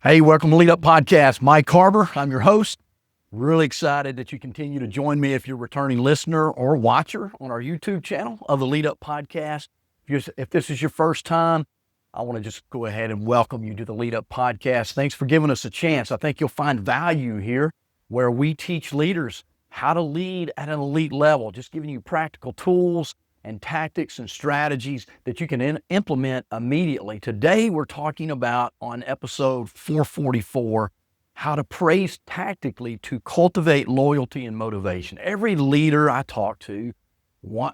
Hey, welcome to Lead Up Podcast. Mike Harbour, I'm your host. Really excited that you continue to join me if you're a returning listener or watcher on our YouTube channel of the Lead Up Podcast. If this is your first time, I want to just go ahead and welcome you to the Lead Up Podcast. Thanks for giving us a chance. I think you'll find value here where we teach leaders how to lead at an elite level, just giving you practical tools and tactics and strategies that you can implement immediately. Today, we're talking about on episode 444, how to praise tactically to cultivate loyalty and motivation. Every leader I talk to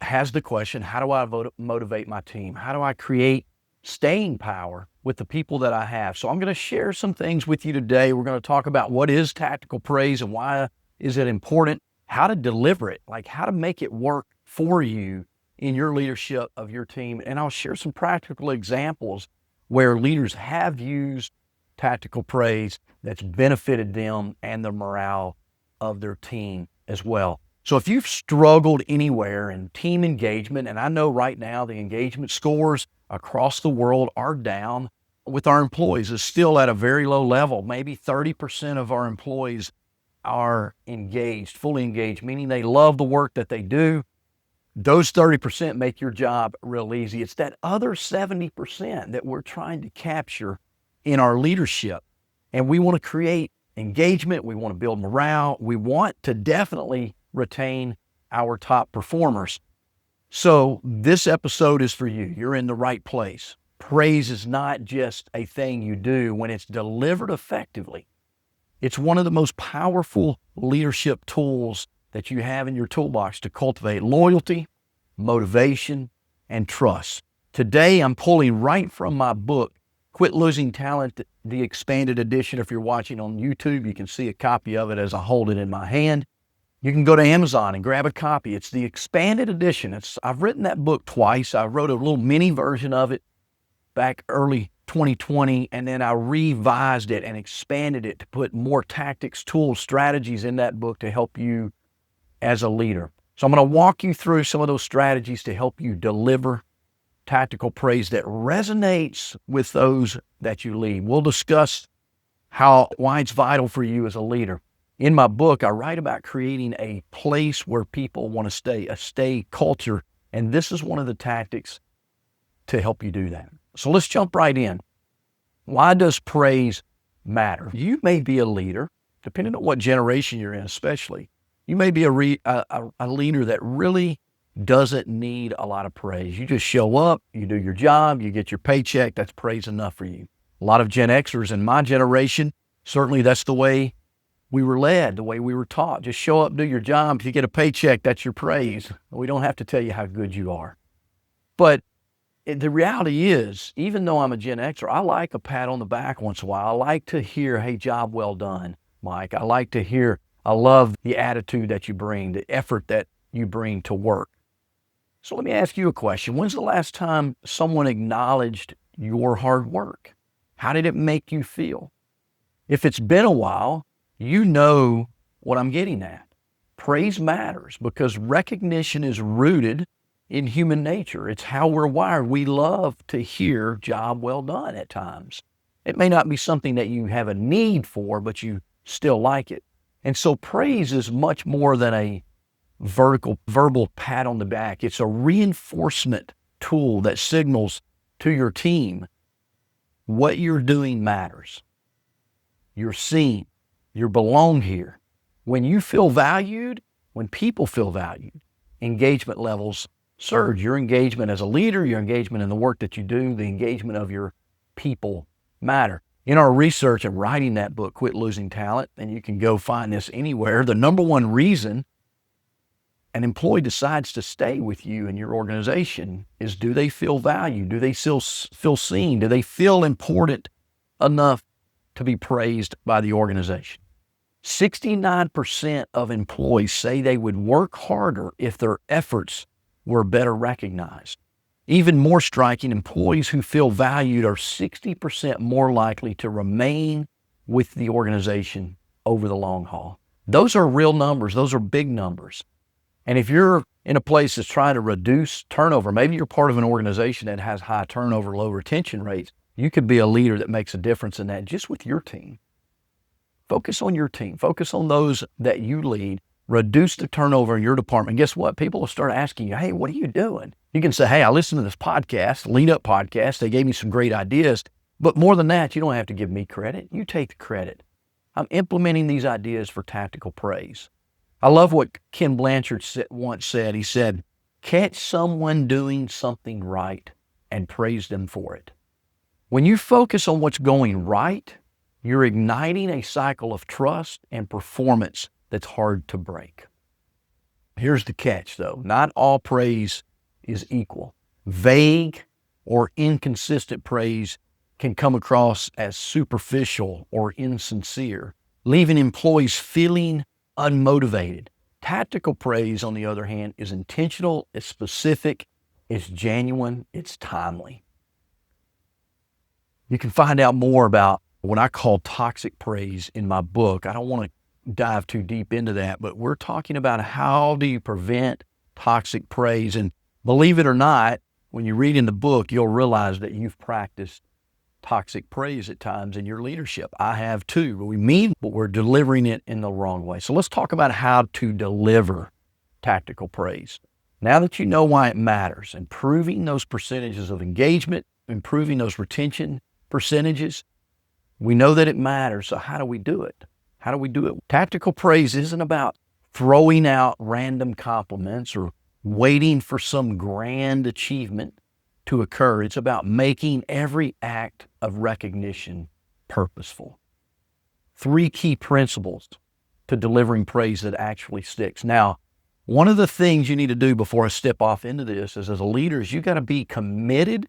has the question, how do I motivate my team? How do I create staying power with the people that I have? So I'm going to share some things with you today. We're going to talk about what is tactical praise and why is it important, how to deliver it, like how to make it work for you in your leadership of your team. And I'll share some practical examples where leaders have used tactical praise that's benefited them and the morale of their team as well. So if you've struggled anywhere in team engagement, and I know right now the engagement scores across the world are down with our employees, is still at a very low level. Maybe 30% of our employees are engaged, fully engaged, meaning they love the work that they do. Those 30% make your job real easy. It's that other 70% that we're trying to capture in our leadership. And we want to create engagement. We want to build morale. We want to definitely retain our top performers. So this episode is for you. You're in the right place. Praise is not just a thing you do when it's delivered effectively. It's one of the most powerful leadership tools that you have in your toolbox to cultivate loyalty, motivation, and trust. Today, I'm pulling right from my book, Quit Losing Talent, the expanded edition. If you're watching on YouTube, you can see a copy of it as I hold it in my hand. You can go to Amazon and grab a copy. It's the expanded edition. I've written that book twice. I wrote a little mini version of it back early 2020, and then I revised it and expanded it to put more tactics, tools, strategies in that book to help you as a leader. So I'm going to walk you through some of those strategies to help you deliver tactical praise that resonates with those that you lead. We'll discuss why it's vital for you as a leader. In my book, I write about creating a place where people want to stay, a stay culture, and this is one of the tactics to help you do that. So let's jump right in. Why does praise matter? You may be a leader, depending on what generation you're in especially. You may be a leader that really doesn't need a lot of praise. You just show up, you do your job, you get your paycheck, that's praise enough for you. A lot of Gen Xers in my generation, certainly that's the way we were led, the way we were taught. Just show up, do your job. If you get a paycheck, that's your praise. We don't have to tell you how good you are. But the reality is, even though I'm a Gen Xer, I like a pat on the back once in a while. I like to hear, hey, job well done, Mike. I love the attitude that you bring, the effort that you bring to work. So let me ask you a question. When's the last time someone acknowledged your hard work? How did it make you feel? If it's been a while, you know what I'm getting at. Praise matters because recognition is rooted in human nature. It's how we're wired. We love to hear job well done at times. It may not be something that you have a need for, but you still like it. And so praise is much more than a verbal pat on the back. It's a reinforcement tool that signals to your team what you're doing matters. You're seen. You belong here. When you feel valued, when people feel valued, engagement levels surge. Your engagement as a leader, your engagement in the work that you do, the engagement of your people matter. In our research of writing that book, Quit Losing Talent, and you can go find this anywhere, the number one reason an employee decides to stay with you in your organization is, do they feel valued? Do they feel seen? Do they feel important enough to be praised by the organization? 69% of employees say they would work harder if their efforts were better recognized. Even more striking, employees who feel valued are 60% more likely to remain with the organization over the long haul. Those are real numbers. Those are big numbers. And if you're in a place that's trying to reduce turnover, maybe you're part of an organization that has high turnover, low retention rates, You could be a leader that makes a difference in that just with your team. Focus on your team. Focus on those that you lead. Reduce the turnover in your department. Guess what? People will start asking you, hey, what are you doing? You can say, hey, I listened to this podcast, Lead Up Podcast. They gave me some great ideas. But more than that, you don't have to give me credit. You take the credit. I'm implementing these ideas for tactical praise. I love what Ken Blanchard once said. He said, catch someone doing something right and praise them for it. When you focus on what's going right, you're igniting a cycle of trust and performance that's hard to break. Here's the catch, though. Not all praise is equal. Vague or inconsistent praise can come across as superficial or insincere, leaving employees feeling unmotivated. Tactical praise, on the other hand, is intentional, it's specific, it's genuine, it's timely. You can find out more about what I call toxic praise in my book. I don't want to dive too deep into that, but we're talking about how do you prevent toxic praise. And believe it or not, when you read in the book, you'll realize that you've practiced toxic praise at times in your leadership. I have too. We mean, but we're delivering it in the wrong way. So let's talk about how to deliver tactical praise. Now that you know why it matters, improving those percentages of engagement, improving those retention percentages, we know that it matters. So how do we do it? How do we do it? Tactical praise isn't about throwing out random compliments or waiting for some grand achievement to occur. It's about making every act of recognition purposeful. 3 key principles to delivering praise that actually sticks. Now, one of the things you need to do before I step off into this is, as a leader, is you got to be committed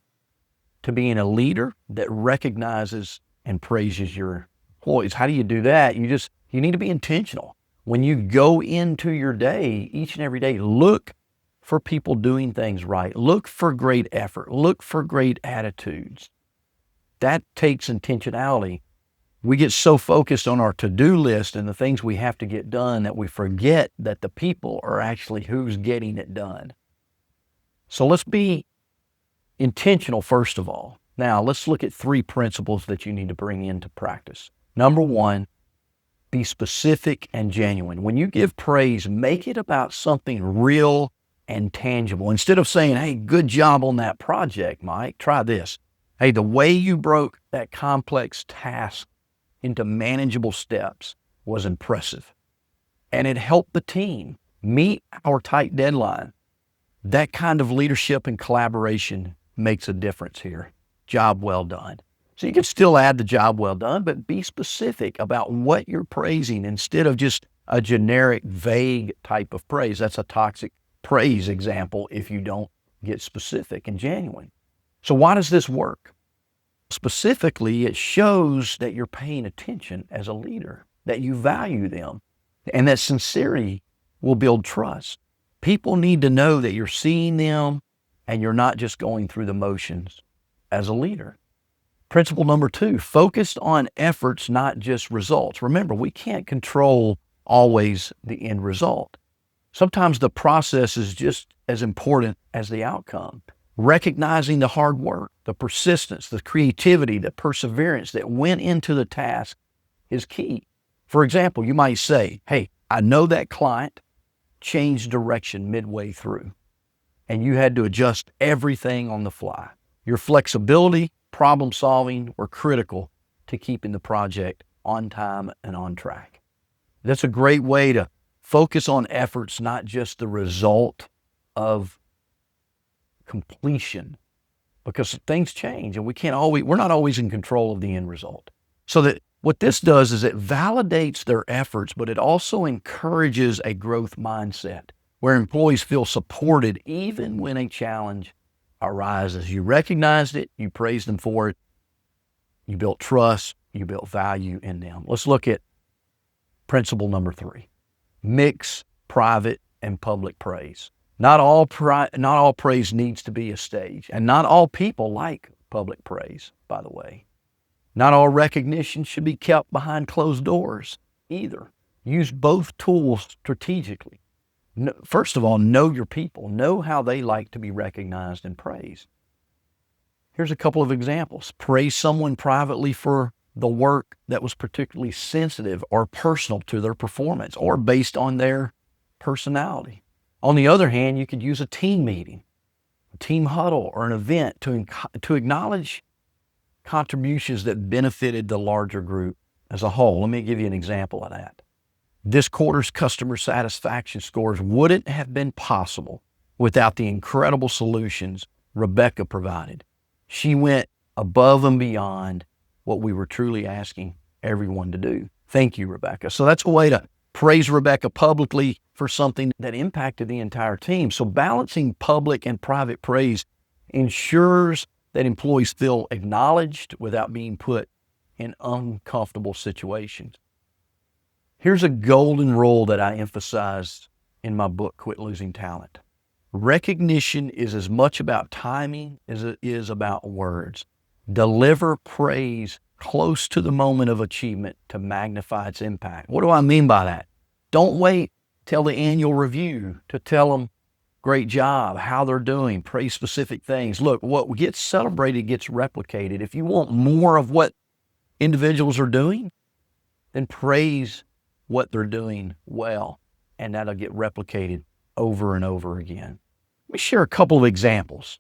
to being a leader that recognizes and praises your employees. How do you do that? You need to be intentional. When you go into your day, each and every day, look for people doing things right. Look for great effort. Look for great attitudes. That takes intentionality. We get so focused on our to-do list and the things we have to get done that we forget that the people are actually who's getting it done. So let's be intentional first of all. Now, let's look at 3 principles that you need to bring into practice. Number 1, be specific and genuine. When you give praise, make it about something real and tangible. Instead of saying, hey, good job on that project, Mike, try this. Hey, the way you broke that complex task into manageable steps was impressive. And it helped the team meet our tight deadline. That kind of leadership and collaboration makes a difference here. Job well done. So you can still add the job well done, but be specific about what you're praising instead of just a generic, vague type of praise. That's a toxic praise example if you don't get specific and genuine. So why does this work? Specifically, it shows that you're paying attention as a leader, that you value them, and that sincerity will build trust. People need to know that you're seeing them and you're not just going through the motions as a leader. Principle number 2, focus on efforts, not just results. Remember, we can't control always the end result. Sometimes the process is just as important as the outcome. Recognizing the hard work, the persistence, the creativity, the perseverance that went into the task is key. For example, you might say, hey, I know that client changed direction midway through, and you had to adjust everything on the fly. Your flexibility, problem solving were critical to keeping the project on time and on track. That's a great way to focus on efforts, not just the result of completion, because things change and we're not always in control of the end result. So that what this does is it validates their efforts, but it also encourages a growth mindset where employees feel supported even when a challenge arises. You recognized it, you praised them for it, you built trust, you built value in them. Let's look at principle number 3. Mix private and public praise. Not all praise needs to be a stage, and not all people like public praise, by the way. Not all recognition should be kept behind closed doors either. Use both tools strategically. First of all, know your people. Know how they like to be recognized and praised. Here's a couple of examples. Praise someone privately for the work that was particularly sensitive or personal to their performance or based on their personality. On the other hand, you could use a team meeting, a team huddle, or an event to acknowledge contributions that benefited the larger group as a whole. Let me give you an example of that. This quarter's customer satisfaction scores wouldn't have been possible without the incredible solutions Rebecca provided. She went above and beyond what we were truly asking everyone to do. Thank you, Rebecca. So that's a way to praise Rebecca publicly for something that impacted the entire team. So balancing public and private praise ensures that employees feel acknowledged without being put in uncomfortable situations. Here's a golden rule that I emphasized in my book, Quit Losing Talent. Recognition is as much about timing as it is about words. Deliver praise close to the moment of achievement to magnify its impact. What do I mean by that? Don't wait till the annual review to tell them, great job, how they're doing, praise specific things. Look, what gets celebrated gets replicated. If you want more of what individuals are doing, then praise what they're doing well, and that'll get replicated over and over again. Let me share a couple of examples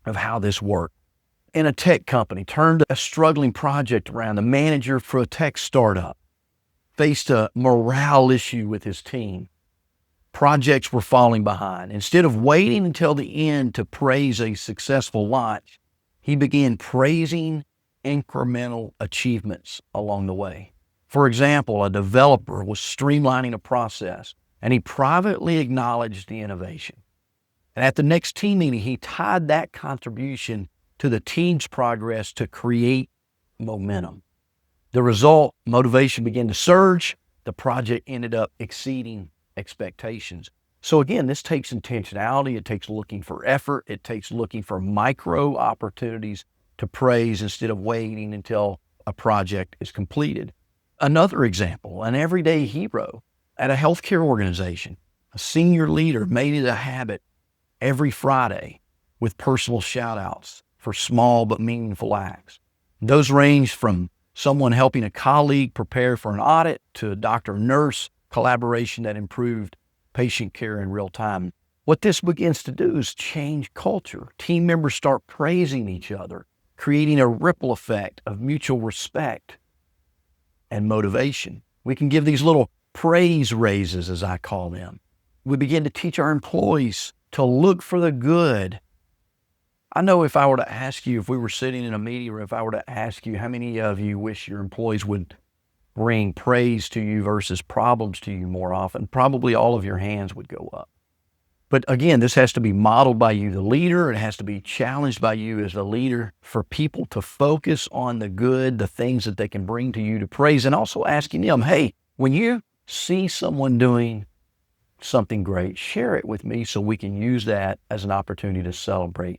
of how this worked. In a tech company, turned a struggling project around. The manager for a tech startup faced a morale issue with his team. Projects were falling behind. Instead of waiting until the end to praise a successful launch, he began praising incremental achievements along the way. For example, a developer was streamlining a process, and he privately acknowledged the innovation. And at the next team meeting, he tied that contribution to the team's progress to create momentum. The result, motivation began to surge. The project ended up exceeding expectations. So again, this takes intentionality. It takes looking for effort. It takes looking for micro opportunities to praise instead of waiting until a project is completed. Another example, an everyday hero at a healthcare organization. A senior leader made it a habit every Friday with personal shout outs for small but meaningful acts. Those range from someone helping a colleague prepare for an audit to a doctor-nurse collaboration that improved patient care in real time. What this begins to do is change culture. Team members start praising each other, creating a ripple effect of mutual respect and motivation. We can give these little praise raises, as I call them. We begin to teach our employees to look for the good. I know if I were to ask you, if we were sitting in a meeting, or if I were to ask you, how many of you wish your employees would bring praise to you versus problems to you more often? Probably all of your hands would go up. But again, this has to be modeled by you, the leader. It has to be challenged by you as the leader for people to focus on the good, the things that they can bring to you to praise, and also asking them, hey, when you see someone doing something great, share it with me so we can use that as an opportunity to celebrate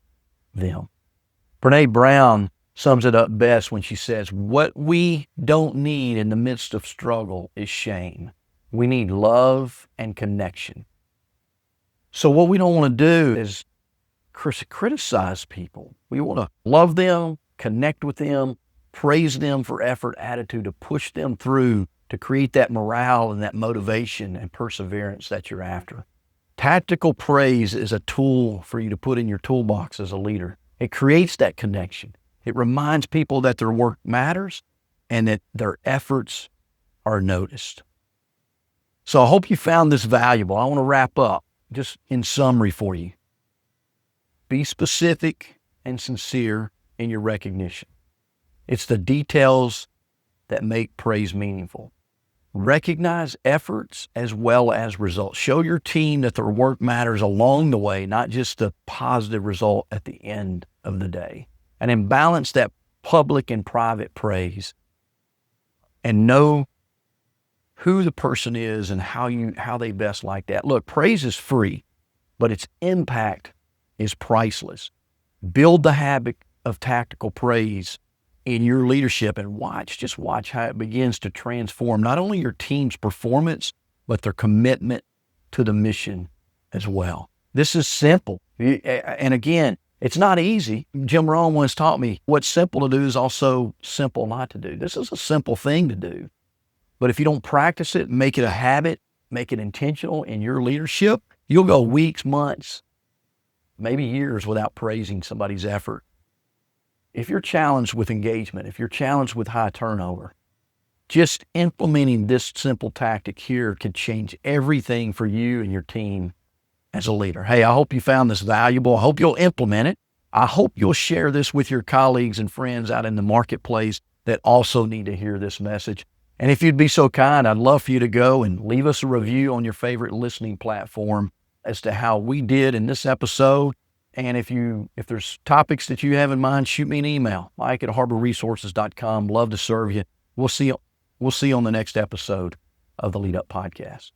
them. Brene Brown sums it up best when she says, what we don't need in the midst of struggle is shame. We need love and connection. So what we don't want to do is criticize people. We want to love them, connect with them, praise them for effort, attitude, to push them through, to create that morale and that motivation and perseverance that you're after. Tactical praise is a tool for you to put in your toolbox as a leader. It creates that connection. It reminds people that their work matters and that their efforts are noticed. So I hope you found this valuable. I want to wrap up just in summary for you. Be specific and sincere in your recognition. It's the details that make praise meaningful. Recognize efforts as well as results. Show your team that their work matters along the way, not just the positive result at the end of the day. And then balance that public and private praise, and know who the person is and how they best like that. Look, praise is free, but its impact is priceless. Build the habit of tactical praise in your leadership and just watch how it begins to transform not only your team's performance, but their commitment to the mission as well. This is simple. And again, It's not easy. Jim Rohn once taught me what's simple to do is also simple not to do. This is a simple thing to do. But if you don't practice it, make it a habit, make it intentional in your leadership, you'll go weeks, months, maybe years without praising somebody's effort. If you're challenged with engagement, if you're challenged with high turnover, just implementing this simple tactic here could change everything for you and your team as a leader. Hey, I hope you found this valuable. I hope you'll implement it. I hope you'll share this with your colleagues and friends out in the marketplace that also need to hear this message. And if you'd be so kind, I'd love for you to go and leave us a review on your favorite listening platform as to how we did in this episode. And if there's topics that you have in mind, shoot me an email, mike@harborresources.com. Love to serve you. We'll see you on the next episode of the Lead Up Podcast.